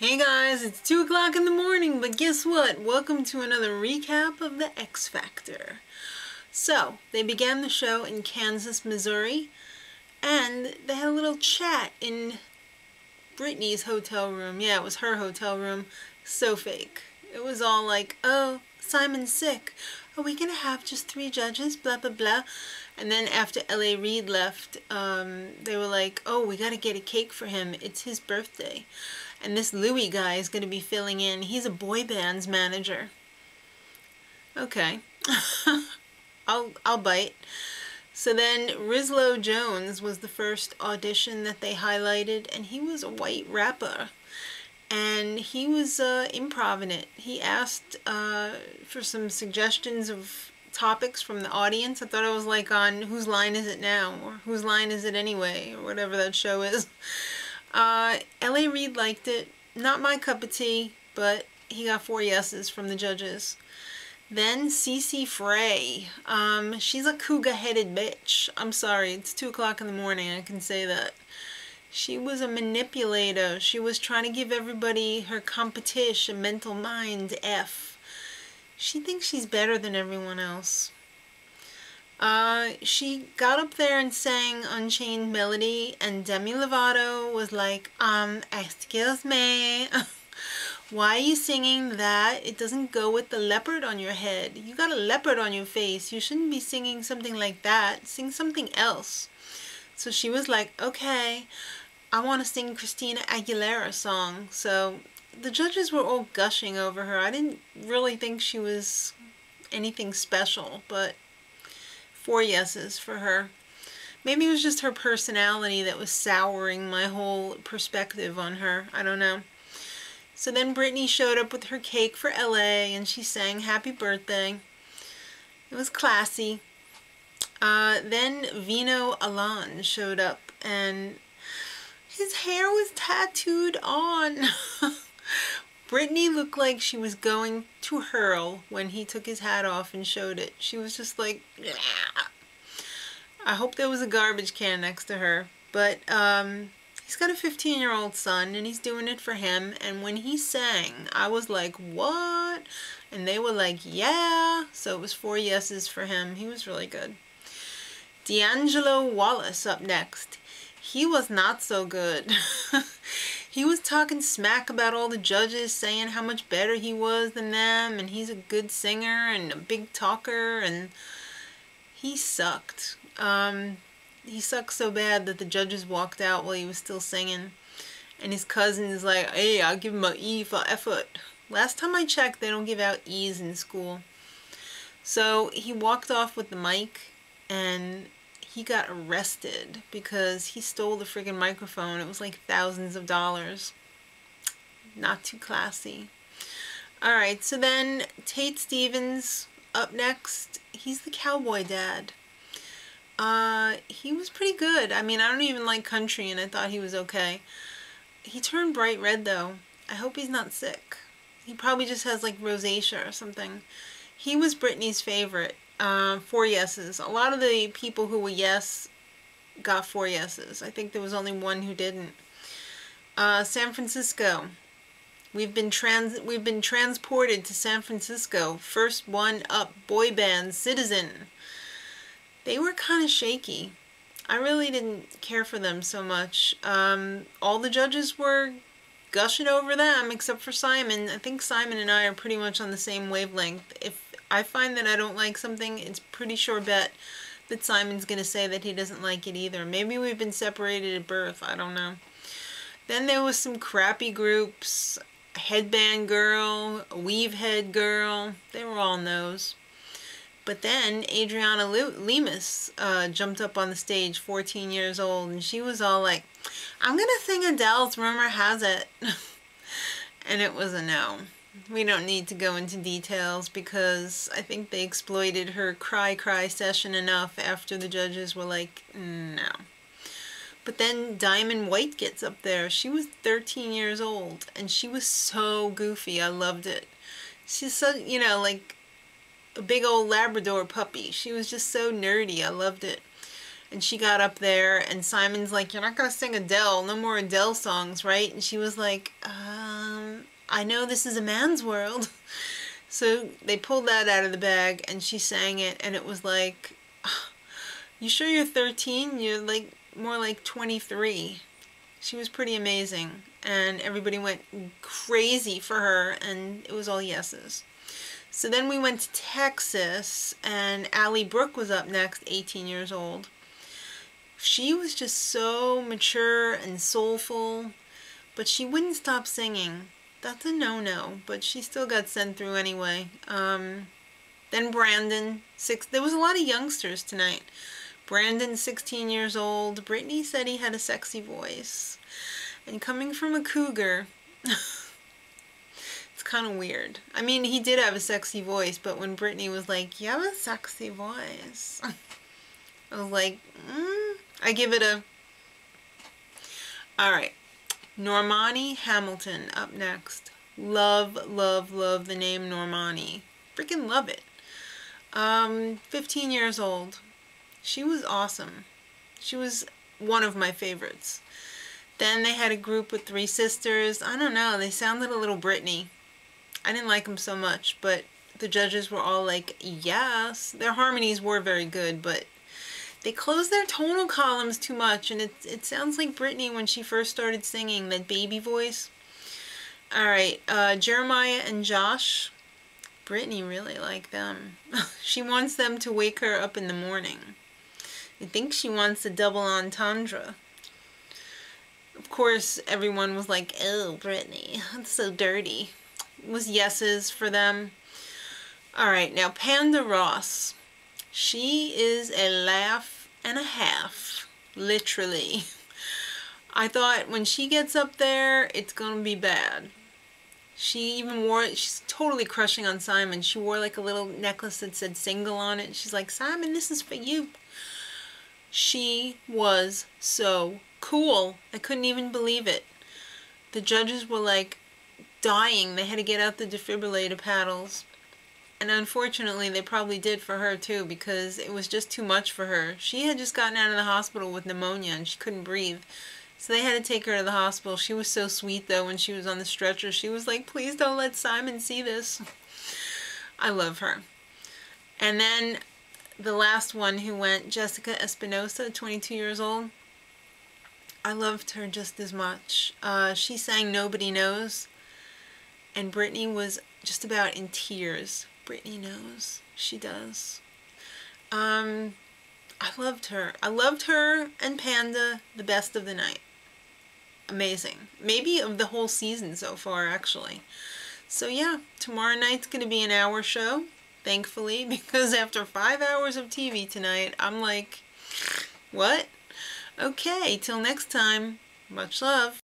Hey guys, it's 2 o'clock in the morning, but guess what? Welcome to another recap of the X Factor. So, they began the show in Kansas, Missouri, and they had a little chat in Brittany's hotel room. Yeah, it was her hotel room. So fake. It was all like, oh, Simon's sick. Are we gonna have just 3 judges? Blah, blah, blah. And then after L.A. Reid left, they were like, oh, we gotta get a cake for him. It's his birthday. And this Louis guy is gonna be filling in. He's a boy band's manager. Okay. I'll bite. So then Rizlo Jones was the first audition that they highlighted, and he was a white rapper. And he was improv-ing it. He asked for some suggestions of topics from the audience. I thought it was like on Whose Line Is It Now? Or Whose Line Is It Anyway? Or whatever that show is. L.A. Reid liked it. Not my cup of tea, but he got 4 yeses from the judges. Then Cece Frey. She's a cougar-headed bitch. I'm sorry, it's 2 o'clock in the morning, I can say that. She was a manipulator. She was trying to give everybody her competition, a mental mind F. She thinks she's better than everyone else. She got up there and sang Unchained Melody, and Demi Lovato was like, excuse me, why are you singing that? It doesn't go with the leopard on your head. You got a leopard on your face. You shouldn't be singing something like that. Sing something else. So she was like, okay, I want to sing Christina Aguilera song. So the judges were all gushing over her. I didn't really think she was anything special, but 4 yeses for her. Maybe it was just her personality that was souring my whole perspective on her. I don't know. So then Brittany showed up with her cake for LA, and she sang Happy Birthday. It was classy. Then Vino Alan showed up, and his hair was tattooed on. Brittany looked like she was going to hurl when he took his hat off and showed it. She was just like, yeah. I hope there was a garbage can next to her. But he's got a 15-year-old son, and he's doing it for him. And when he sang, I was like, what? And they were like, yeah. So it was 4 yeses for him. He was really good. D'Angelo Wallace up next. He was not so good. He was talking smack about all the judges, saying how much better he was than them, and he's a good singer and a big talker, and he sucked. He sucked so bad that the judges walked out while he was still singing. And his cousin is like, hey, I'll give him an E for effort. Last time I checked, they don't give out E's in school. So he walked off with the mic, and he got arrested because he stole the friggin' microphone. It was like thousands of dollars. Not too classy. Alright, so then Tate Stevens up next. He's the cowboy dad. He was pretty good. I mean, I don't even like country, and I thought he was okay. He turned bright red, though. I hope he's not sick. He probably just has like rosacea or something. He was Brittany's favorite. 4 yeses. A lot of the people who were yes got 4 yeses. I think there was only one who didn't. San Francisco. We've been transported to San Francisco. First one up, boy band Citizen. They were kind of shaky. I really didn't care for them so much. All the judges were gushing over them except for Simon. I think Simon and I are pretty much on the same wavelength. If I find that I don't like something, it's pretty sure bet that Simon's going to say that he doesn't like it either. Maybe we've been separated at birth. I don't know. Then there was some crappy groups. Headband Girl, Weave Head Girl. They were all no's. But then Adriana Lemus jumped up on the stage, 14 years old, and she was all like, I'm going to sing Adele's Rumor Has It. And it was a no. We don't need to go into details because I think they exploited her cry session enough after the judges were like, no. But then Diamond White gets up there. She was 13 years old, and she was so goofy. I loved it. She's so, you know, like a big old Labrador puppy. She was just so nerdy. I loved it. And she got up there, and Simon's like, "You're not gonna sing Adele, no more Adele songs, right?" And she was like, I know this is a man's world." So they pulled that out of the bag, and she sang it, and it was like, "You sure you're 13? You're like more like 23." She was pretty amazing, and everybody went crazy for her, and it was all yeses. So then we went to Texas, and Allie Brooke was up next, 18 years old. She was just so mature and soulful, but she wouldn't stop singing. That's a no-no, but she still got sent through anyway. Then Brandon, there was a lot of youngsters tonight. Brandon, 16 years old. Brittany said he had a sexy voice. And coming from a cougar, it's kind of weird. I mean, he did have a sexy voice, but when Brittany was like, "You have a sexy voice," I was like, I give it a... Alright. Normani Hamilton up next. Love, love, love the name Normani. Freaking love it. 15 years old. She was awesome. She was one of my favorites. Then they had a group with 3 sisters. I don't know, they sounded a little Britney. I didn't like them so much, but the judges were all like, yes. Their harmonies were very good, but they closed their tonal columns too much, and it sounds like Britney when she first started singing, that baby voice. Alright, Jeremiah and Josh. Britney really liked them. She wants them to wake her up in the morning. I think she wants a double entendre. Of course, everyone was like, "Oh, Britney, that's so dirty." It was yeses for them. Alright, now Panda Ross. She is a laugh and a half, literally. I thought when she gets up there, it's gonna be bad. She even she's totally crushing on Simon. She wore like a little necklace that said single on it. She's like, "Simon, this is for you." She was so cool. I couldn't even believe it. The judges were like dying. They had to get out the defibrillator paddles. And unfortunately, they probably did for her too, because it was just too much for her. She had just gotten out of the hospital with pneumonia and she couldn't breathe. So they had to take her to the hospital. She was so sweet though when she was on the stretcher. She was like, "Please don't let Simon see this." I love her. And then the last one who went, Jessica Espinosa, 22 years old. I loved her just as much. She sang Nobody Knows, and Brittany was just about in tears. Brittany knows. She does. I loved her. I loved her and Panda the best of the night. Amazing. Maybe of the whole season so far, actually. So yeah, tomorrow night's going to be an hour show, thankfully, because after 5 hours of TV tonight, I'm like, what? Okay, till next time, much love.